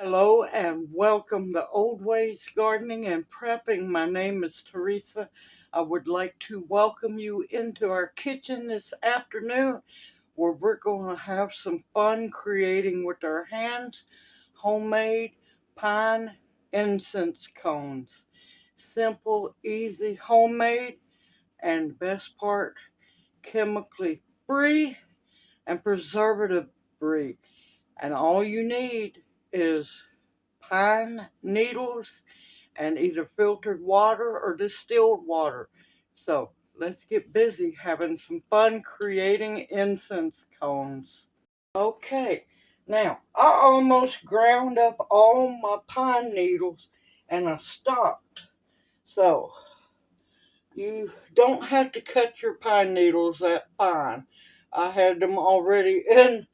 Hello and welcome to Old Ways Gardening and Prepping. My name is Teresa. I would like to welcome you into our kitchen this afternoon where we're going to have some fun creating with our hands homemade pine incense cones. Simple, easy, homemade, and the best part, chemically free and preservative free. And all you need is pine needles and either filtered water or distilled water. So let's get busy having some fun creating incense cones. Okay, now I almost ground up all my pine needles and I stopped. So you don't have to cut your pine needles that fine. I had them already in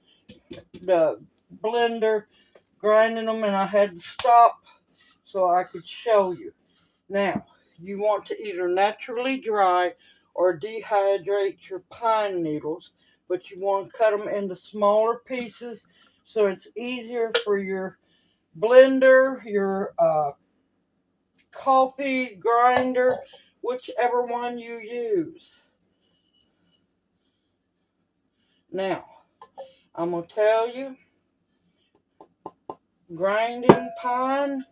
the blender grinding them and I had to stop so I could show you. Now, you want to either naturally dry or dehydrate your pine needles, but you want to cut them into smaller pieces so it's easier for your blender, your coffee grinder, whichever one you use. Now, I'm going to tell you, grinding pine,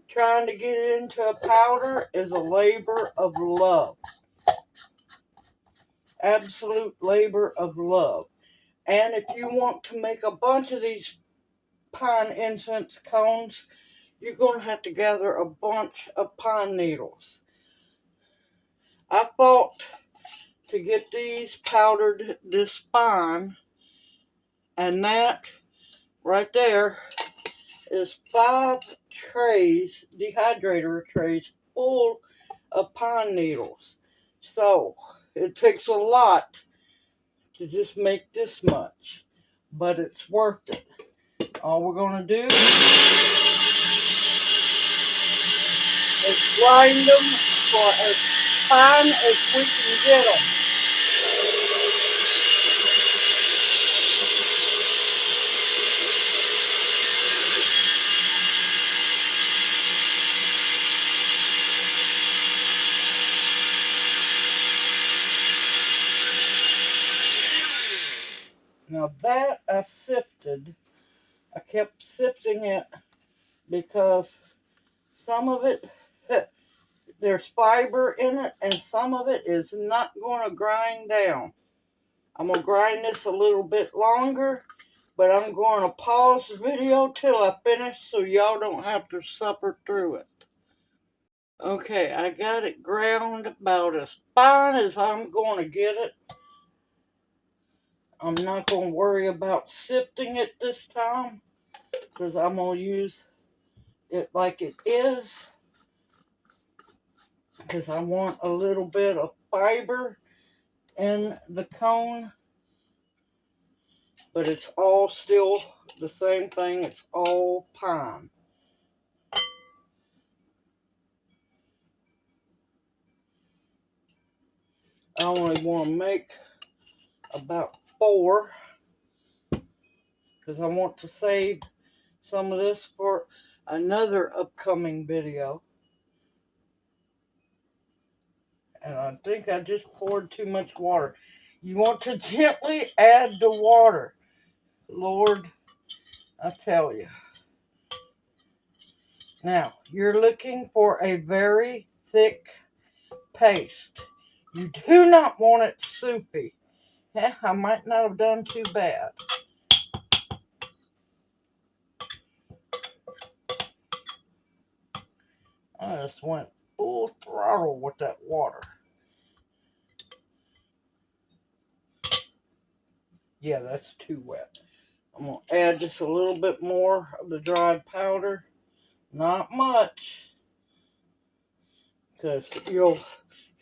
trying to get it into a powder is a labor of love. Absolute labor of love. And if you want to make a bunch of these pine incense cones, you're going to have to gather a bunch of pine needles. I thought to get these powdered this fine, and that right there is 5 trays, dehydrator trays, full of pine needles. So it takes a lot to just make this much, but it's worth it. All we're going to do is grind them for as fine as we can get them. Now that I sifted, I kept sifting it because some of it, there's fiber in it, and some of it is not going to grind down. I'm going to grind this a little bit longer, but I'm going to pause the video till I finish so y'all don't have to suffer through it. Okay, I got it ground about as fine as I'm going to get it. I'm not going to worry about sifting it this time because I'm going to use it like it is because I want a little bit of fiber in the cone, but it's all still the same thing. It's all pine. I only want to make about 4 because I want to save some of this for another upcoming video. And I think I just poured too much water. You want to gently add the water. Lord, I tell you. Now, you're looking for a very thick paste. You do not want it soupy. I might not have done too bad. I just went full throttle with that water. Yeah, that's too wet. I'm going to add just a little bit more of the dried powder. Not much. Because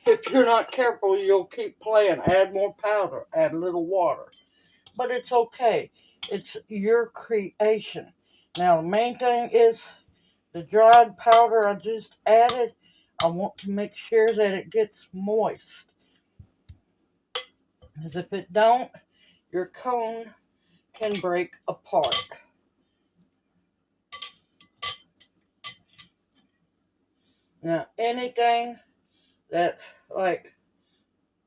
if you're not careful, you'll keep playing. Add more powder. Add a little water. But it's okay. It's your creation. Now, the main thing is the dried powder I just added. I want to make sure that it gets moist. Because if it don't, your cone can break apart. Now, anything that's like,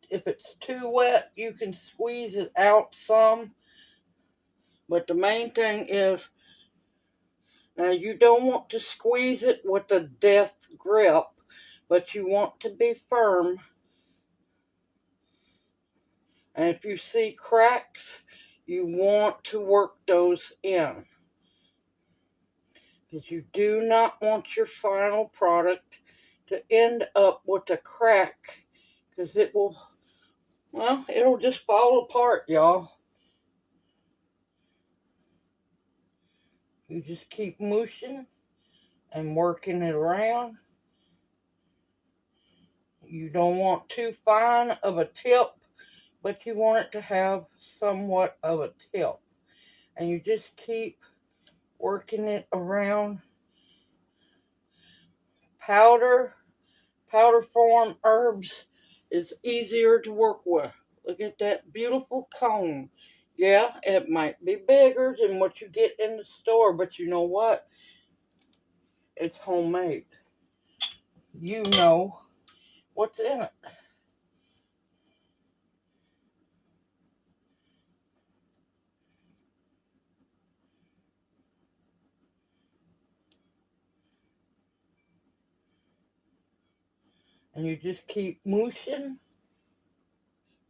if it's too wet, you can squeeze it out some. But the main thing is, now you don't want to squeeze it with a death grip, but you want to be firm. And if you see cracks, you want to work those in. Because you do not want your final product to end up with a crack. Because it will, well, it'll just fall apart, y'all. You just keep mushing and working it around. You don't want too fine of a tip, but you want it to have somewhat of a tip. And you just keep working it around. Powder form herbs is easier to work with. Look at that beautiful cone. Yeah, it might be bigger than what you get in the store, but you know what? It's homemade. You know what's in it. And you just keep mushing.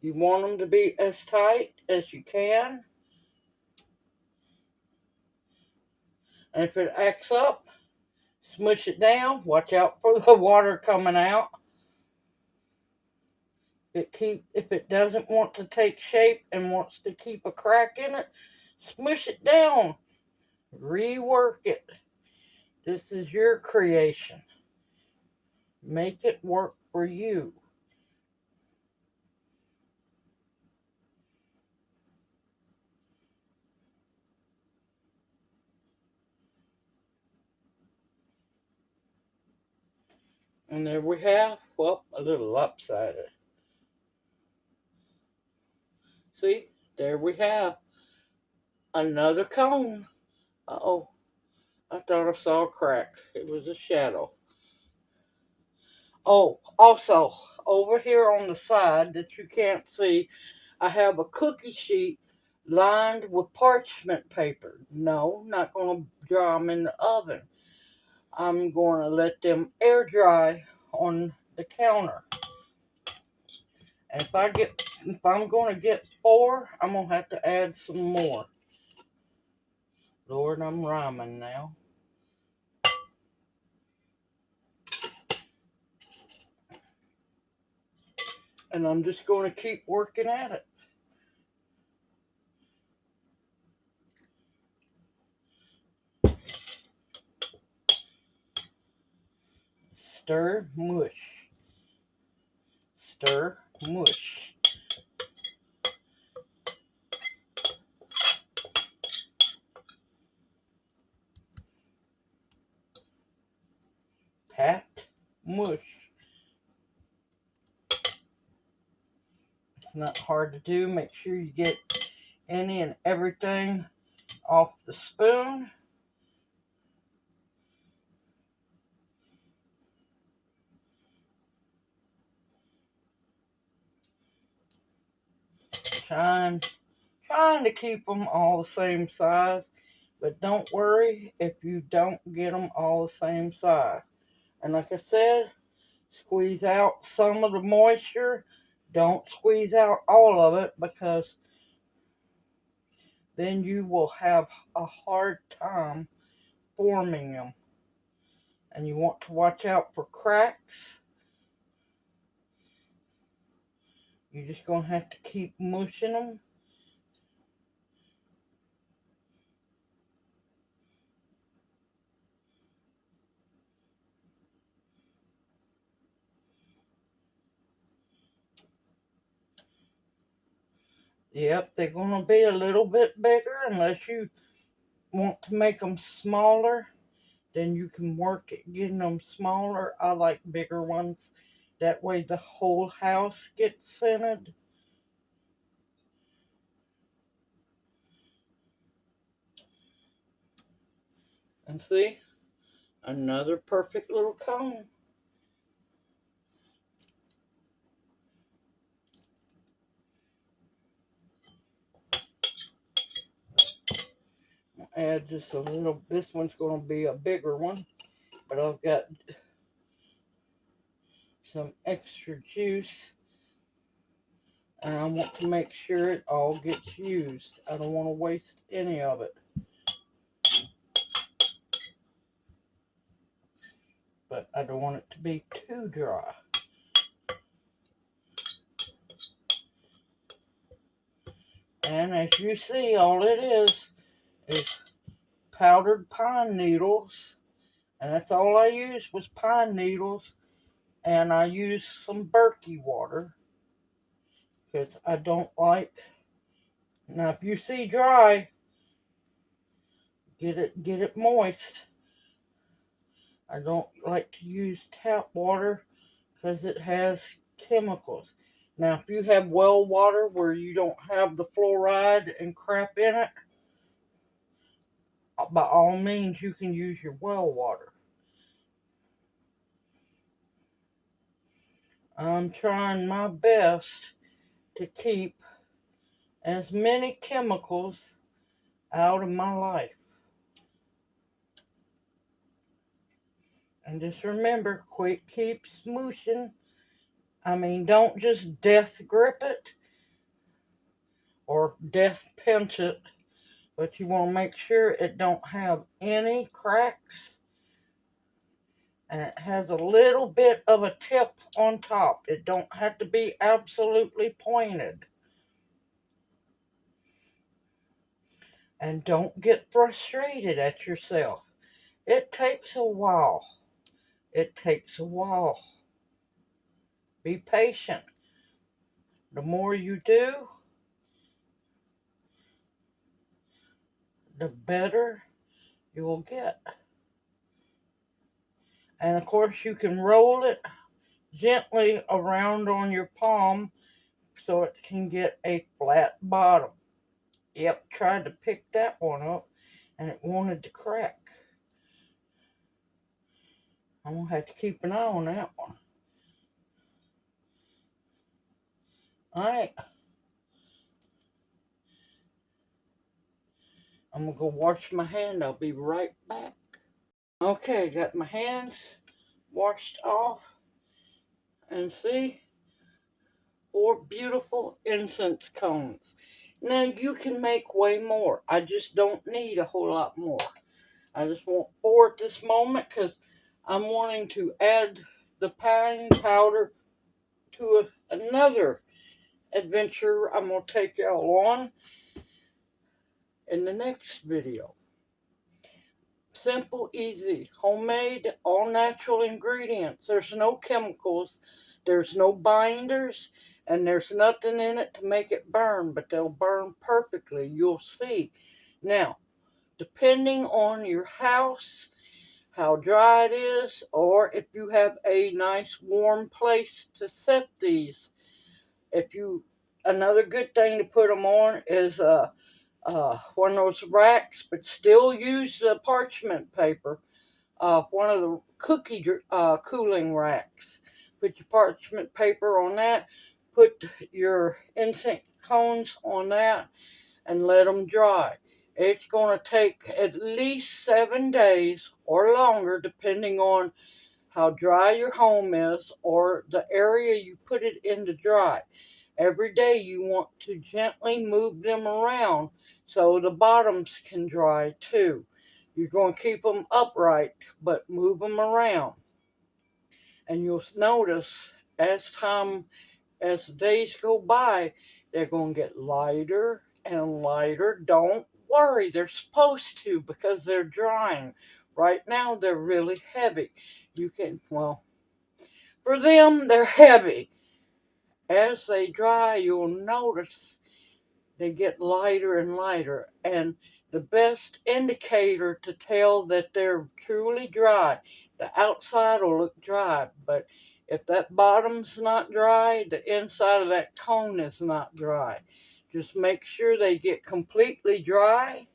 You want them to be as tight as you can. And if it acts up, smush it down. Watch out for the water coming out. If it doesn't want to take shape and wants to keep a crack in it, smush it down. Rework it. This is your creation. Make it work for you. And there we have, well, a little lopsided. See, there we have another cone. Uh-oh, I thought I saw a crack. It was a shadow. Oh, also, over here on the side that you can't see, I have a cookie sheet lined with parchment paper. No, not going to dry them in the oven. I'm going to let them air dry on the counter. And if I'm going to get 4, I'm going to have to add some more. Lord, I'm rhyming now. And I'm just going to keep working at it. Stir, mush. Stir, mush. Pat, mush. It's not hard to do. Make sure you get any and everything off the spoon. Trying to keep them all the same size, but don't worry if you don't get them all the same size. And like I said, squeeze out some of the moisture. Don't squeeze out all of it, because then you will have a hard time forming them. And you want to watch out for cracks. You're just going to have to keep mushing them. Yep, they're going to be a little bit bigger unless you want to make them smaller. Then you can work at getting them smaller. I like bigger ones. That way the whole house gets scented. And see, another perfect little cone. add just a little. This one's going to be a bigger one, but I've got some extra juice, and I want to make sure it all gets used. I don't want to waste any of it. But I don't want it to be too dry. And as you see, all it is powdered pine needles. And that's all I used was pine needles. And I used some Berkey water, because I don't like. Now, if you see dry, get it moist. I don't like to use tap water because it has chemicals. Now, if you have well water where you don't have the fluoride and crap in it, by all means, you can use your well water. I'm trying my best to keep as many chemicals out of my life. And just remember, keep smooshing. I mean, don't just death grip it or death pinch it, but you want to make sure it don't have any cracks, and it has a little bit of a tip on top. It don't have to be absolutely pointed. And don't get frustrated at yourself. It takes a while. It takes a while. Be patient. The more you do, the better you will get. And of course, you can roll it gently around on your palm so it can get a flat bottom. Yep, tried to pick that one up and it wanted to crack. I'm going to have to keep an eye on that one. Alright. I'm going to go wash my hand. I'll be right back. Okay, got my hands washed off. And see? 4 beautiful incense cones. Now you can make way more. I just don't need a whole lot more. I just want 4 at this moment because I'm wanting to add the pine powder to another adventure I'm going to take y'all on in the next video. Simple, easy, homemade, all natural ingredients. There's no chemicals, there's no binders, and there's nothing in it to make it burn, but they'll burn perfectly. You'll see. Now, depending on your house, how dry it is, or if you have a nice warm place to set these. Another good thing to put them on is one of those racks, but still use the parchment paper. One of the cookie cooling racks. Put your parchment paper on that. Put your incense cones on that and let them dry. It's going to take at least 7 days or longer, depending on how dry your home is or the area you put it in to dry. Every day you want to gently move them around so the bottoms can dry too. You're going to keep them upright, but move them around. And you'll notice as the days go by, they're going to get lighter and lighter. Don't worry, they're supposed to because they're drying. Right now, they're really heavy. For them, they're heavy. As they dry, you'll notice they get lighter and lighter. And the best indicator to tell that they're truly dry, the outside will look dry, but if that bottom's not dry, the inside of that cone is not dry. Just make sure they get completely dry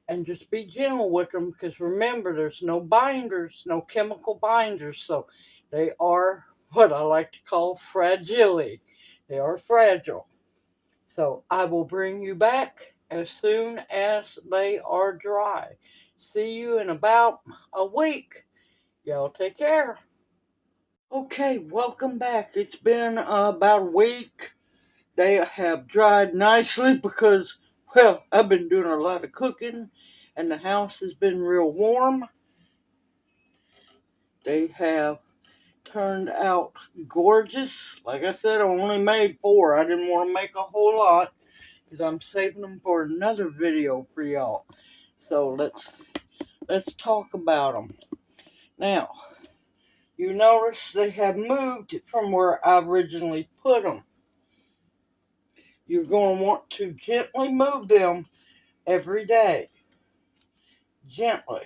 and just be gentle with them, because remember, there's no binders, no chemical binders, so they are what I like to call fragile. They are fragile. So I will bring you back as soon as they are dry. See you in about a week. Y'all take care. Okay, welcome back. It's been about a week. They have dried nicely because, well, I've been doing a lot of cooking and the house has been real warm. They have turned out gorgeous. Like I said, I only made 4. I didn't want to make a whole lot because I'm saving them for another video for y'all. So let's talk about them. Now, you notice they have moved from where I originally put them. You're going to want to gently move them every day. Gently.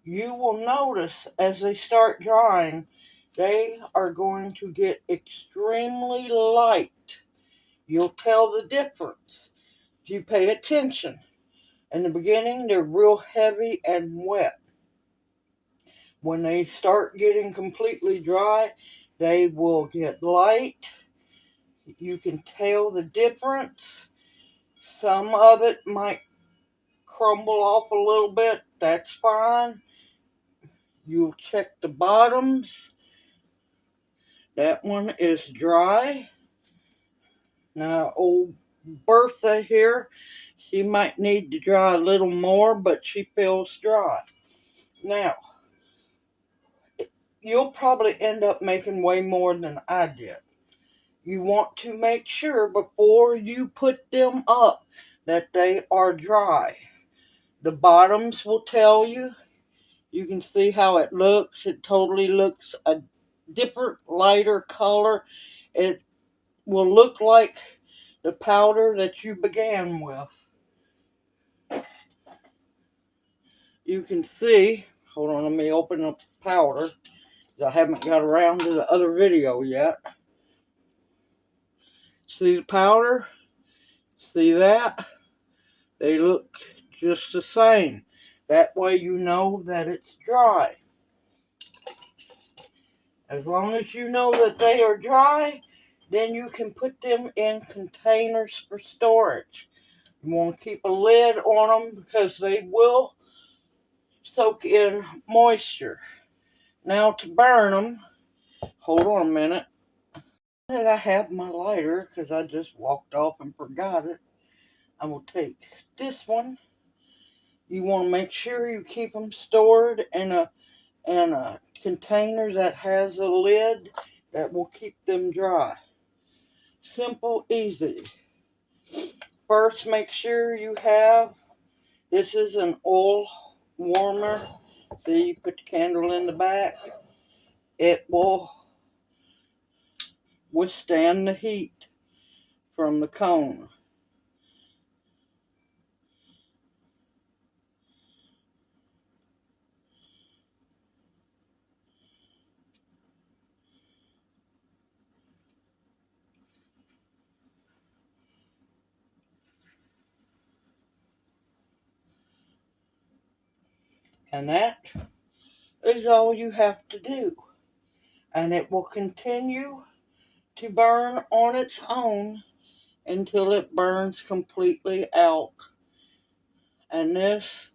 You will notice as they start drying, they are going to get extremely light. You'll tell the difference if you pay attention. In the beginning, they're real heavy and wet. When they start getting completely dry, they will get light. You can tell the difference. Some of it might crumble off a little bit. That's fine. You'll check the bottoms. That one is dry. Now, old Bertha here, she might need to dry a little more, but she feels dry. Now, you'll probably end up making way more than I did. You want to make sure before you put them up that they are dry. The bottoms will tell you. You can see how it looks. It totally looks a different, lighter color. It will look like the powder that you began with. You can see, hold on, let me open up the powder, because I haven't got around to the other video yet. See the powder? See that? They look just the same. That way you know that it's dry. As long as you know that they are dry, then you can put them in containers for storage. You want to keep a lid on them because they will soak in moisture. Now to burn them, hold on a minute. That I have my lighter because I just walked off and forgot it. I will take this one. You want to make sure you keep them stored in a container that has a lid that will keep them dry. Simple, easy. First, make sure you have, this is an oil warmer. See, you put the candle in the back. It will withstand the heat from the cone. And that is all you have to do. And it will continue to burn on its own until it burns completely out. And this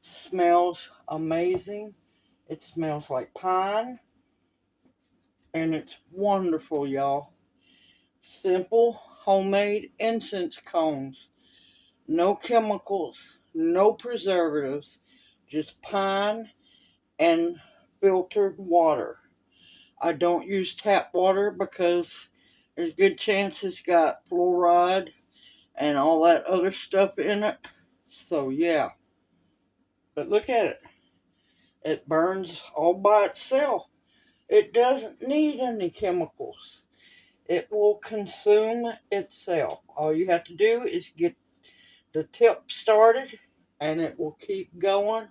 smells amazing. It smells like pine. And it's wonderful, y'all. Simple, homemade incense cones. No chemicals, no preservatives, just pine and filtered water. I don't use tap water because there's a good chance it's got fluoride and all that other stuff in it. So yeah, but look at it. It burns all by itself. It doesn't need any chemicals. It will consume itself. All you have to do is get the tip started and it will keep going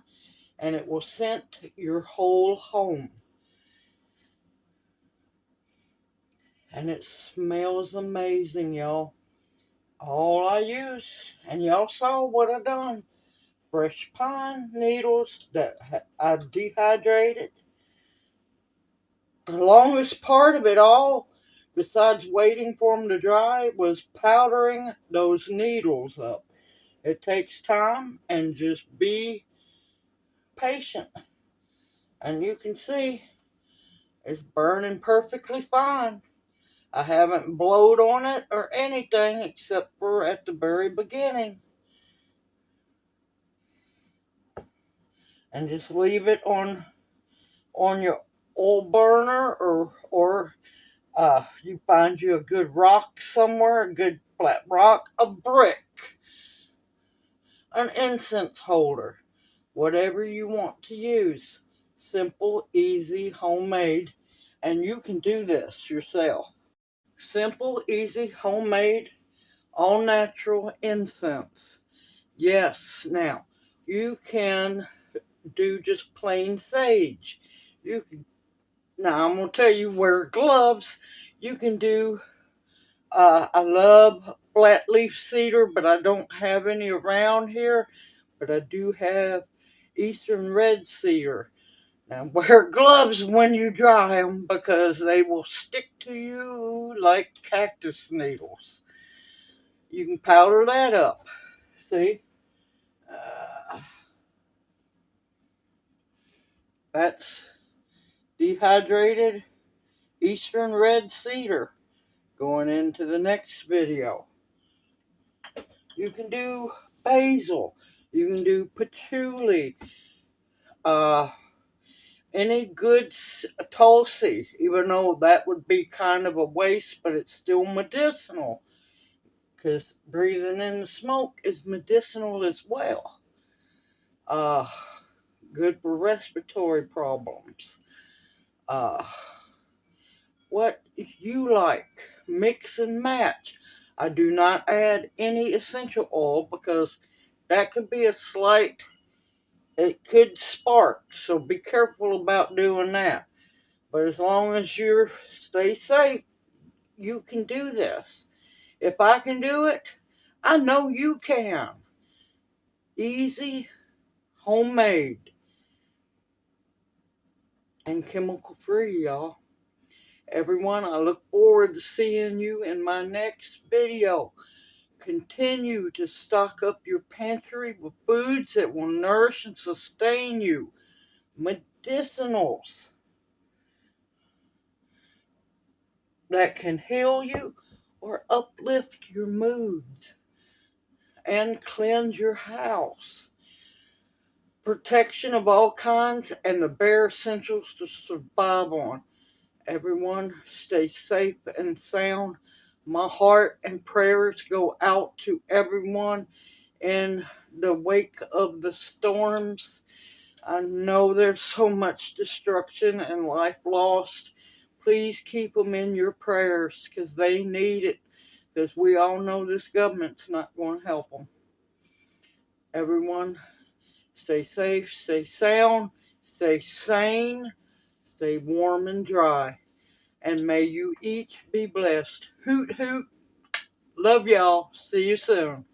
and it will scent your whole home. And it smells amazing, y'all. All I use, and y'all saw what I done. Fresh pine needles that I dehydrated. The longest part of it all, besides waiting for them to dry, was powdering those needles up. It takes time, and just be patient. And you can see it's burning perfectly fine. I haven't blowed on it or anything except for at the very beginning. And just leave it on your oil burner, or you find you a good rock somewhere, a good flat rock, a brick, an incense holder, whatever you want to use. Simple, easy, homemade, and you can do this yourself. Simple, easy, homemade, all natural incense. Yes, now you can do just plain sage. You can, now I'm gonna tell you, wear gloves. You can do. I love flat leaf cedar, but I don't have any around here. But I do have eastern red cedar. Now wear gloves when you dry them because they will stick to you like cactus needles. You can powder that up. See, that's dehydrated eastern red cedar. Going into the next video. You can do basil. You can do patchouli. Uh, any good tulsi, even though that would be kind of a waste, but it's still medicinal. Because breathing in the smoke is medicinal as well. Uh, Good for respiratory problems. Uh, what you like, mix and match. I do not add any essential oil because that could be it could spark, so be careful about doing that. But as long as you stay safe, you can do this. If I can do it, I know you can. Easy, homemade, and chemical free, y'all. Everyone, I look forward to seeing you in my next video. Continue to stock up your pantry with foods that will nourish and sustain you. Medicinals that can heal you or uplift your moods and cleanse your house. Protection of all kinds and the bare essentials to survive on. Everyone, stay safe and sound. My heart and prayers go out to everyone in the wake of the storms. I know there's so much destruction and life lost. Please keep them in your prayers because they need it. Because we all know this government's not going to help them. Everyone, stay safe, stay sound, stay sane, stay warm and dry. And may you each be blessed. Hoot, hoot. Love y'all. See you soon.